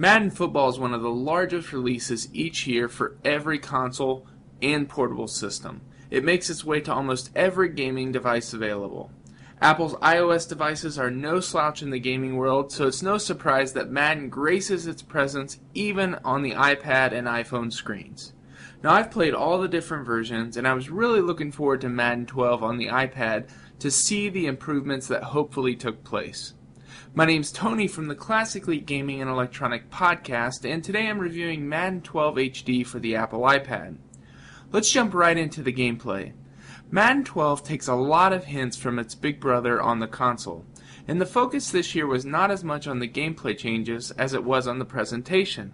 Madden Football is one of the largest releases each year for every console and portable system. It makes its way to almost every gaming device available. Apple's iOS devices are no slouch in the gaming world, so it's no surprise that Madden graces its presence even on the iPad and iPhone screens. Now, I've played all the different versions, and I was really looking forward to Madden 12 on the iPad to see the improvements that hopefully took place. My name's Tony from the Classic League Gaming and Electronic Podcast, and today I'm reviewing Madden 12 HD for the Apple iPad. Let's jump right into the gameplay. Madden 12 takes a lot of hints from its big brother on the console, and the focus this year was not as much on the gameplay changes as it was on the presentation.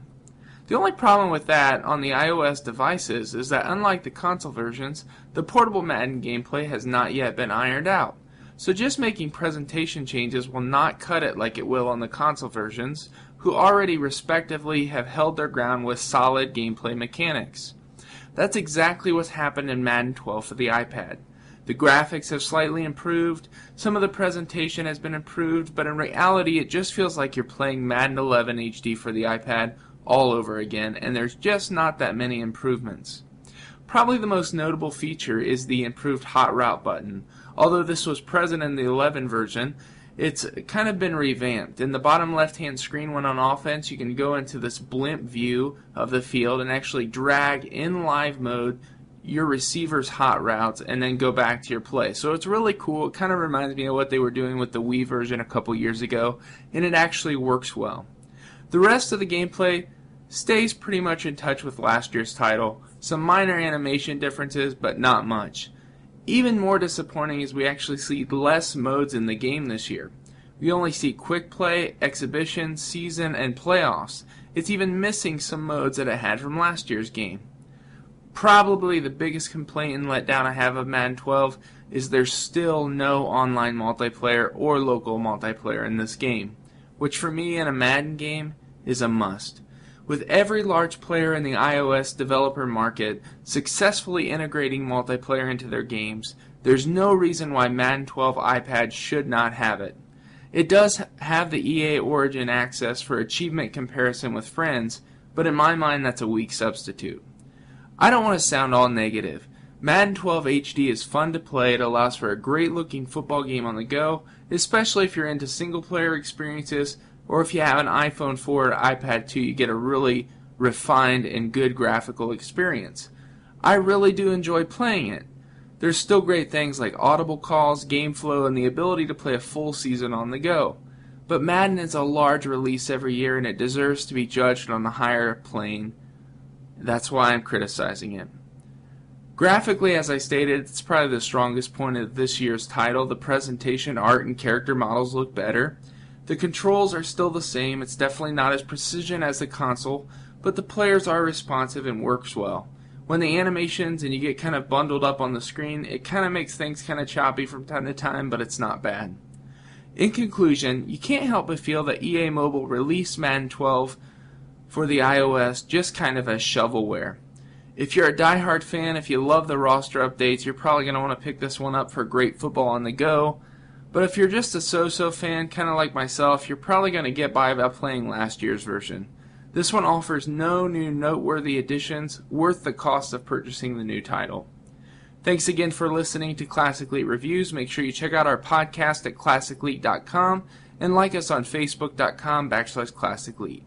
The only problem with that on the iOS devices is that unlike the console versions, the portable Madden gameplay has not yet been ironed out. So just making presentation changes will not cut it like it will on the console versions, who already respectively have held their ground with solid gameplay mechanics. That's exactly what's happened in Madden 12 for the iPad. The graphics have slightly improved, some of the presentation has been improved, but in reality it just feels like you're playing Madden 11 HD for the iPad all over again, and there's just not that many improvements. Probably the most notable feature is the improved hot route button. Although this was present in the 11 version, it's kind of been revamped. In the bottom left-hand screen when on offense, you can go into this blimp view of the field and actually drag in live mode your receiver's hot routes and then go back to your play. So it's really cool. It kind of reminds me of what they were doing with the Wii version a couple years ago, and it actually works well. The rest of the gameplay stays pretty much in touch with last year's title. Some minor animation differences, but not much. Even more disappointing is we actually see less modes in the game this year. We only see quick play, exhibition, season, and playoffs. It's even missing some modes that it had from last year's game. Probably the biggest complaint and letdown I have of Madden 12 is there's still no online multiplayer or local multiplayer in this game, which for me in a Madden game is a must. With every large player in the iOS developer market successfully integrating multiplayer into their games, there's no reason why Madden 12 iPad should not have it. It does have the EA Origin access for achievement comparison with friends, but in my mind that's a weak substitute. I don't want to sound all negative. Madden 12 HD is fun to play. It allows for a great looking football game on the go, especially if you're into single player experiences, or if you have an iPhone 4 or iPad 2, you get a really refined and good graphical experience. I really do enjoy playing it. There's still great things like audible calls, game flow, and the ability to play a full season on the go. But Madden is a large release every year, and it deserves to be judged on the higher plane. That's why I'm criticizing it. Graphically, as I stated, it's probably the strongest point of this year's title. The presentation, art, and character models look better. The controls are still the same. It's definitely not as precision as the console, but the players are responsive and works well. When the animations and you get kind of bundled up on the screen, it kind of makes things kind of choppy from time to time, but it's not bad. In conclusion, you can't help but feel that EA Mobile released Madden 12 for the iOS just kind of as shovelware. If you're a diehard fan, if you love the roster updates, you're probably going to want to pick this one up for great football on the go. But if you're just a so-so fan, kind of like myself, you're probably going to get by playing last year's version. This one offers no new noteworthy additions worth the cost of purchasing the new title. Thanks again for listening to Classic Elite Reviews. Make sure you check out our podcast at classicleague.com and like us on facebook.com/classicleague.